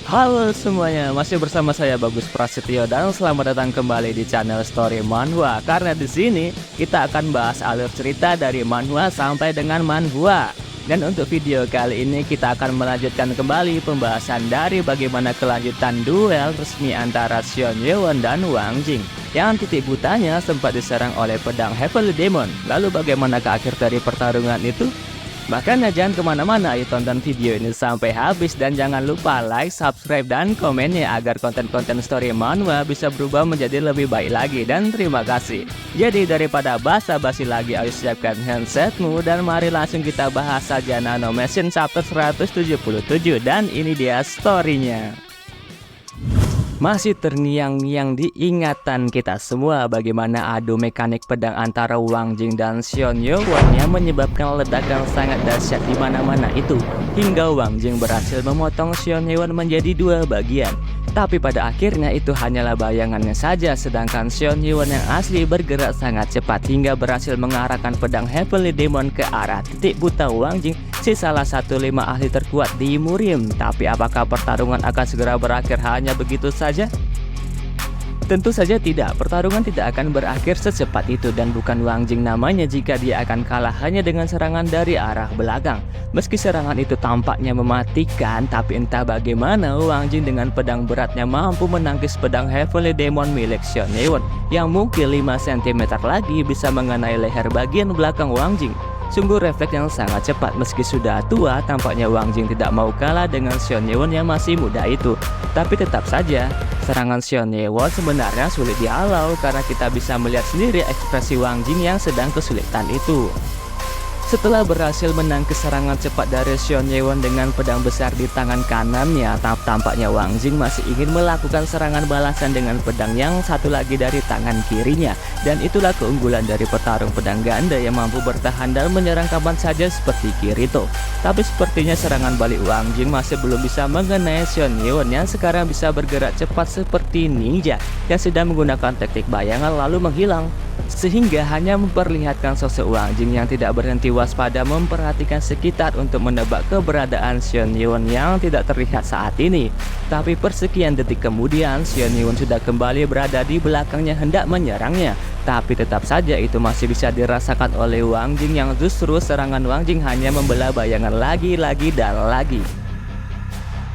Halo semuanya, masih bersama saya Bagus Prasetyo dan selamat datang kembali di channel Story Manhwa. Karena di sini kita akan bahas alur cerita dari manhwa sampai dengan manhwa. Dan untuk video kali ini kita akan melanjutkan kembali pembahasan dari bagaimana kelanjutan duel resmi antara Xion Yewon dan Wang Jing yang titik butanya sempat diserang oleh pedang Heavenly Demon. Lalu bagaimana ke akhir dari pertarungan itu? Makanya jangan kemana-mana, ayo tonton video ini sampai habis dan jangan lupa like, subscribe, dan komennya agar konten-konten story manhwa bisa berubah menjadi lebih baik lagi. Dan terima kasih. Jadi daripada basa-basi lagi, ayo siapkan handsetmu dan mari langsung kita bahas saja Nanomachine chapter 177 dan ini dia storynya. Masih terngiang-ngiang di ingatan kita semua bagaimana adu mekanik pedang antara Wang Jing dan Xion Yewon yang menyebabkan ledakan sangat dahsyat di mana-mana itu, hingga Wang Jing berhasil memotong Xion Yewon menjadi dua bagian. Tapi pada akhirnya itu hanyalah bayangannya saja, sedangkan Xion Yewon yang asli bergerak sangat cepat hingga berhasil mengarahkan pedang Heavenly Demon ke arah titik buta Wang Jing, si salah satu 5 ahli terkuat di Murim. Tapi apakah pertarungan akan segera berakhir hanya begitu saja? Tentu saja tidak, pertarungan tidak akan berakhir secepat itu dan bukan Wang Jing namanya jika dia akan kalah hanya dengan serangan dari arah belakang. Meski serangan itu tampaknya mematikan, tapi entah bagaimana Wang Jing dengan pedang beratnya mampu menangkis pedang Heavenly Demon milik Xion Yewon yang mungkin 5 cm lagi bisa mengenai leher bagian belakang Wang Jing. Sungguh refleks yang sangat cepat, meski sudah tua tampaknya Wang Jing tidak mau kalah dengan Xion Yewon yang masih muda itu. Tapi tetap saja serangan Xion Yewon sebenarnya sulit dihalau karena kita bisa melihat sendiri ekspresi Wang Jing yang sedang kesulitan itu. Setelah berhasil menangkis serangan cepat dari Xion Yewon dengan pedang besar di tangan kanannya, tampaknya Wang Jing masih ingin melakukan serangan balasan dengan pedang yang satu lagi dari tangan kirinya. Dan itulah keunggulan dari petarung pedang ganda yang mampu bertahan dan menyerang kapan saja seperti Kirito. Tapi sepertinya serangan balik Wang Jing masih belum bisa mengenai Xion Yewon yang sekarang bisa bergerak cepat seperti ninja yang sedang menggunakan teknik bayangan lalu menghilang, sehingga hanya memperlihatkan sosok Wang Jing yang tidak berhenti waspada memperhatikan sekitar untuk menebak keberadaan Xion Yewon yang tidak terlihat saat ini. Tapi persekian detik kemudian Xion Yewon sudah kembali berada di belakangnya hendak menyerangnya. Tapi tetap saja itu masih bisa dirasakan oleh Wang Jing yang justru serangan Wang Jing hanya membelah bayangan lagi dan lagi.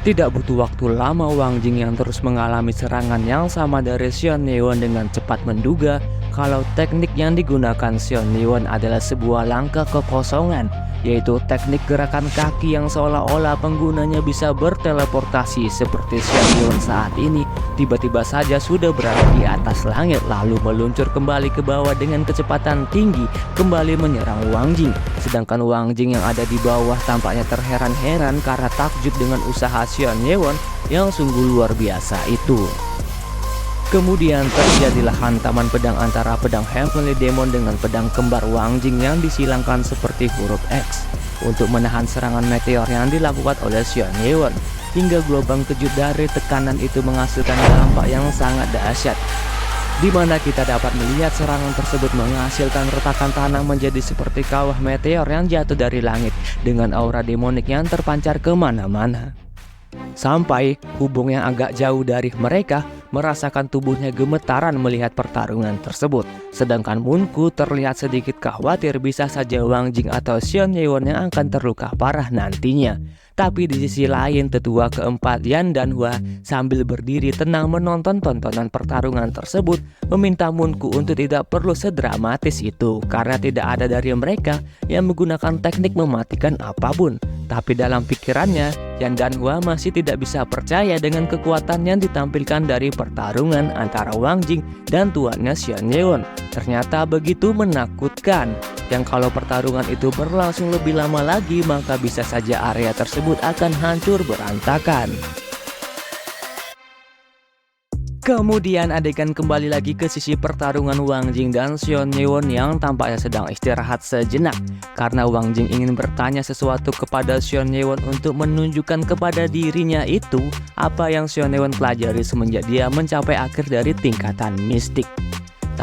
Tidak butuh waktu lama Wang Jing yang terus mengalami serangan yang sama dari Xion Yewon dengan cepat menduga kalau teknik yang digunakan Xion Yewon adalah sebuah langkah kekosongan, yaitu teknik gerakan kaki yang seolah-olah penggunanya bisa berteleportasi seperti Xion Yewon saat ini. Tiba-tiba saja sudah berada di atas langit lalu meluncur kembali ke bawah dengan kecepatan tinggi kembali menyerang Wang Jing. Sedangkan Wang Jing yang ada di bawah tampaknya terheran-heran karena takjub dengan usaha Xion Yewon yang sungguh luar biasa itu. Kemudian terjadilah hantaman pedang antara pedang Heavenly Demon dengan pedang kembar Wang Jing yang disilangkan seperti huruf X untuk menahan serangan meteor yang dilakukan oleh Xion Yewon. Hingga gelombang kejut dari tekanan itu menghasilkan dampak yang sangat dahsyat, di mana kita dapat melihat serangan tersebut menghasilkan retakan tanah menjadi seperti kawah meteor yang jatuh dari langit dengan aura demonik yang terpancar kemana-mana. Sampai hubung yang agak jauh dari mereka merasakan tubuhnya gemetaran melihat pertarungan tersebut. Sedangkan Munku terlihat sedikit khawatir bisa saja Wang Jing atau Xion Yewon yang akan terluka parah nantinya. Tapi di sisi lain tetua keempat Yan dan Hua sambil berdiri tenang menonton tontonan pertarungan tersebut meminta Munku untuk tidak perlu sedramatis itu karena tidak ada dari mereka yang menggunakan teknik mematikan apapun. Tapi dalam pikirannya Yan dan Hua masih tidak bisa percaya dengan kekuatan yang ditampilkan dari pertarungan antara Wang Jing dan tuannya Xion Yewon. Ternyata begitu menakutkan yang kalau pertarungan itu berlangsung lebih lama lagi maka bisa saja area tersebut akan hancur berantakan. Kemudian adegan kembali lagi ke sisi pertarungan Wang Jing dan Xion Yewon yang tampaknya sedang istirahat sejenak karena Wang Jing ingin bertanya sesuatu kepada Xion Yewon untuk menunjukkan kepada dirinya itu apa yang Xion Yewon pelajari semenjak dia mencapai akhir dari tingkatan mistik.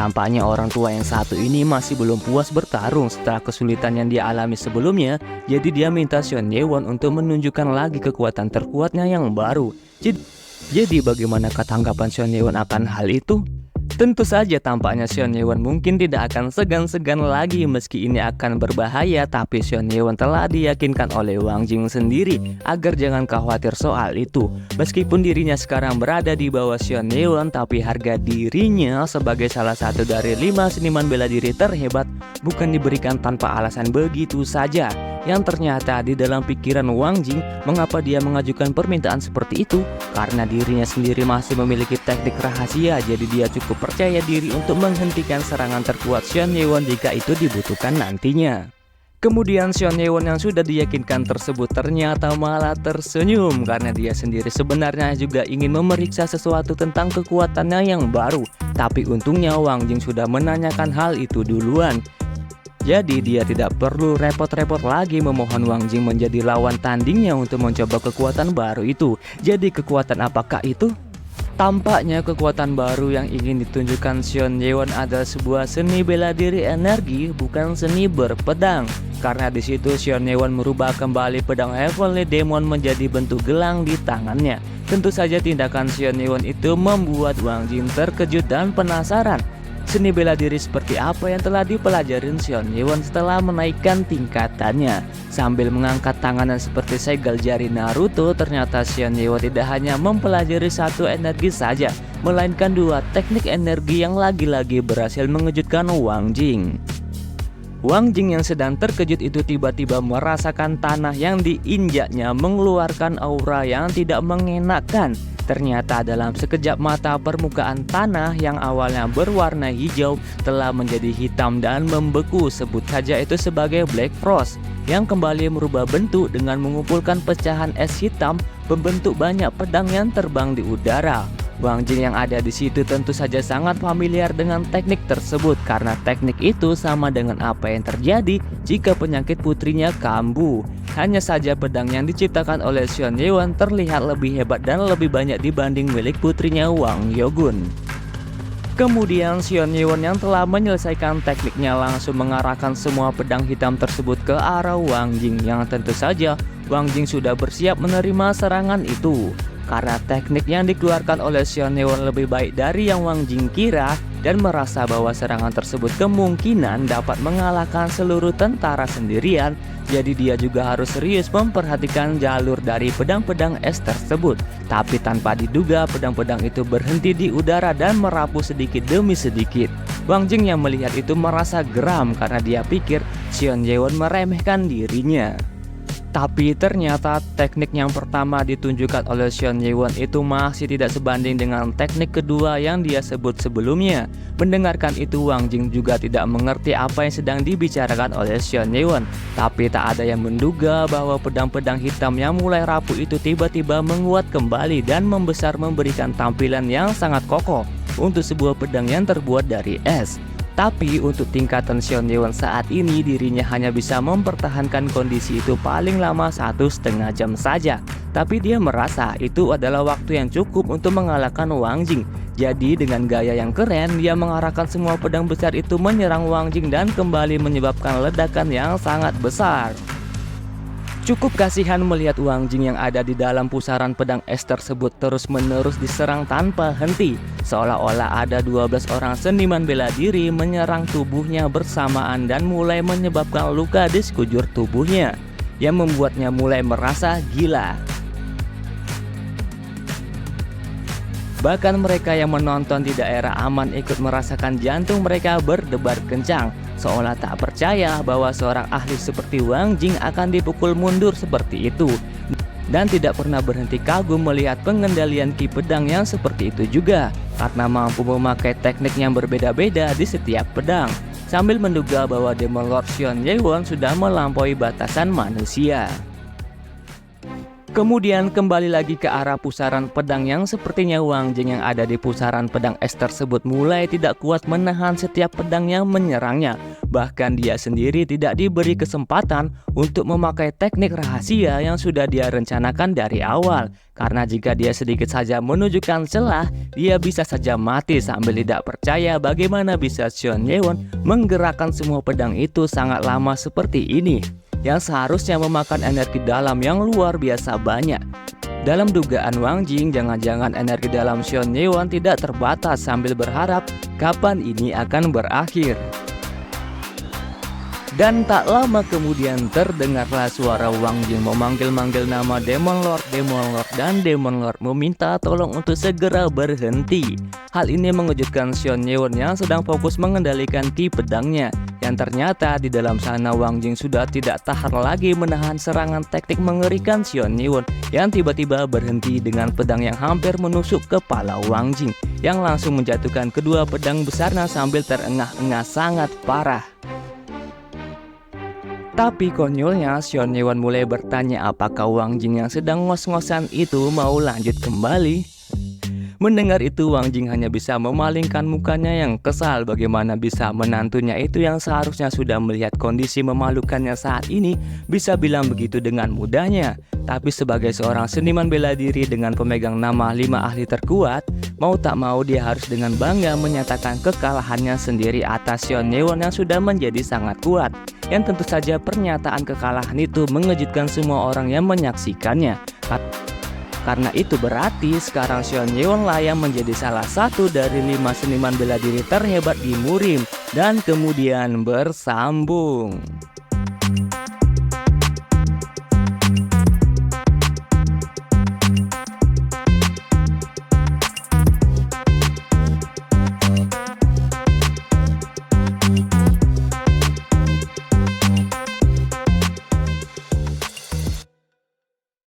Tampaknya orang tua yang satu ini masih belum puas bertarung setelah kesulitan yang dia alami sebelumnya, jadi dia minta Seon Ye-won untuk menunjukkan lagi kekuatan terkuatnya yang baru. Jadi bagaimanakah tanggapan Seon Ye-won akan hal itu? Tentu saja tampaknya Seon Ye-won mungkin tidak akan segan-segan lagi meski ini akan berbahaya, tapi Seon Ye-won telah diyakinkan oleh Wang Jing sendiri agar jangan khawatir soal itu. Meskipun dirinya sekarang berada di bawah Seon Ye-won, tapi harga dirinya sebagai salah satu dari 5 seniman bela diri terhebat bukan diberikan tanpa alasan begitu saja. Yang ternyata di dalam pikiran Wang Jing, mengapa dia mengajukan permintaan seperti itu? Karena dirinya sendiri masih memiliki teknik rahasia, jadi dia cukup percaya diri untuk menghentikan serangan terkuat Seon Ye-won jika itu dibutuhkan nantinya. Kemudian Seon Ye-won yang sudah diyakinkan tersebut ternyata malah tersenyum karena dia sendiri sebenarnya juga ingin memeriksa sesuatu tentang kekuatannya yang baru. Tapi untungnya Wang Jing sudah menanyakan hal itu duluan. Jadi dia tidak perlu repot-repot lagi memohon Wang Jing menjadi lawan tandingnya untuk mencoba kekuatan baru itu. Jadi kekuatan apakah itu? Tampaknya kekuatan baru yang ingin ditunjukkan Seon Ye-won adalah sebuah seni bela diri energi, bukan seni berpedang. Karena di situ Seon Ye-won merubah kembali pedang Heavenly Demon menjadi bentuk gelang di tangannya. Tentu saja tindakan Seon Ye-won itu membuat Wang Jing terkejut dan penasaran. Seni bela diri seperti apa yang telah dipelajarin Seon Ye-won setelah menaikkan tingkatannya. Sambil mengangkat tangannya seperti segel jari Naruto, ternyata Seon Ye-won tidak hanya mempelajari satu energi saja, melainkan 2 teknik energi yang lagi-lagi berhasil mengejutkan Wang Jing. Wang Jing yang sedang terkejut itu tiba-tiba merasakan tanah yang diinjaknya mengeluarkan aura yang tidak mengenakan. Ternyata dalam sekejap mata permukaan tanah yang awalnya berwarna hijau telah menjadi hitam dan membeku, sebut saja itu sebagai Black Frost, yang kembali merubah bentuk dengan mengumpulkan pecahan es hitam membentuk banyak pedang yang terbang di udara. Wang Jing yang ada di situ tentu saja sangat familiar dengan teknik tersebut karena teknik itu sama dengan apa yang terjadi jika penyakit putrinya kambuh. Hanya saja pedang yang diciptakan oleh Seon Ye-won terlihat lebih hebat dan lebih banyak dibanding milik putrinya Wang Yo-gun. Kemudian Seon Ye-won yang telah menyelesaikan tekniknya langsung mengarahkan semua pedang hitam tersebut ke arah Wang Jing, yang tentu saja Wang Jing sudah bersiap menerima serangan itu. Karena teknik yang dikeluarkan oleh Seon Ye-won lebih baik dari yang Wang Jing kira dan merasa bahwa serangan tersebut kemungkinan dapat mengalahkan seluruh tentara sendirian, jadi dia juga harus serius memperhatikan jalur dari pedang-pedang es tersebut. Tapi tanpa diduga pedang-pedang itu berhenti di udara dan merapu sedikit demi sedikit. Wang Jing yang melihat itu merasa geram karena dia pikir Seon Ye-won meremehkan dirinya. Tapi ternyata teknik yang pertama ditunjukkan oleh Seon Ye-won itu masih tidak sebanding dengan teknik kedua yang dia sebut sebelumnya. Mendengarkan itu Wang Jing juga tidak mengerti apa yang sedang dibicarakan oleh Seon Ye-won. Tapi tak ada yang menduga bahwa pedang-pedang hitam yang mulai rapuh itu tiba-tiba menguat kembali dan membesar, memberikan tampilan yang sangat kokoh untuk sebuah pedang yang terbuat dari es. Tapi untuk tingkatan Seon Ye-won saat ini dirinya hanya bisa mempertahankan kondisi itu paling lama 1,5 jam saja. Tapi dia merasa itu adalah waktu yang cukup untuk mengalahkan Wang Jing. Jadi dengan gaya yang keren dia mengarahkan semua pedang besar itu menyerang Wang Jing dan kembali menyebabkan ledakan yang sangat besar. Cukup kasihan melihat Wang Jing yang ada di dalam pusaran pedang es tersebut terus-menerus diserang tanpa henti. Seolah-olah ada 12 orang seniman bela diri menyerang tubuhnya bersamaan dan mulai menyebabkan luka di sekujur tubuhnya, yang membuatnya mulai merasa gila. Bahkan mereka yang menonton di daerah aman ikut merasakan jantung mereka berdebar kencang, seolah tak percaya bahwa seorang ahli seperti Wang Jing akan dipukul mundur seperti itu. Dan tidak pernah berhenti kagum melihat pengendalian ki pedang yang seperti itu juga, karena mampu memakai teknik yang berbeda-beda di setiap pedang, sambil menduga bahwa Demon Lord Seon Ye-won sudah melampaui batasan manusia. Kemudian kembali lagi ke arah pusaran pedang yang sepertinya Wang Jing yang ada di pusaran pedang es tersebut mulai tidak kuat menahan setiap pedang yang menyerangnya. Bahkan dia sendiri tidak diberi kesempatan untuk memakai teknik rahasia yang sudah dia rencanakan dari awal. Karena jika dia sedikit saja menunjukkan celah, dia bisa saja mati sambil tidak percaya bagaimana bisa Xion Yewon menggerakkan semua pedang itu sangat lama seperti ini, yang seharusnya memakan energi dalam yang luar biasa banyak. Dalam dugaan Wang Jing, jangan-jangan energi dalam Xion Yewon tidak terbatas sambil berharap kapan ini akan berakhir. Dan tak lama kemudian terdengarlah suara Wang Jing memanggil-manggil nama Demon Lord, dan Demon Lord meminta tolong untuk segera berhenti. Hal ini mengejutkan Xion Yewon yang sedang fokus mengendalikan ki pedangnya. Yang ternyata di dalam sana Wang Jing sudah tidak tahan lagi menahan serangan teknik mengerikan Xion Yewon yang tiba-tiba berhenti dengan pedang yang hampir menusuk kepala Wang Jing, yang langsung menjatuhkan kedua pedang besarnya sambil terengah-engah sangat parah. Tapi konyolnya Xion Yewon mulai bertanya apakah Wang Jing yang sedang ngos-ngosan itu mau lanjut kembali. Mendengar itu Wang Jing hanya bisa memalingkan mukanya yang kesal. Bagaimana bisa menantunya itu yang seharusnya sudah melihat kondisi memalukannya saat ini bisa bilang begitu dengan mudahnya. Tapi sebagai seorang seniman bela diri dengan pemegang nama 5 ahli terkuat, mau tak mau dia harus dengan bangga menyatakan kekalahannya sendiri atas Xion Yewon yang sudah menjadi sangat kuat. Yang tentu saja pernyataan kekalahan itu mengejutkan semua orang yang menyaksikannya. Karena itu berarti sekarang Xion Yewon lah yang menjadi salah satu dari 5 seniman bela diri terhebat di Murim. Dan kemudian bersambung.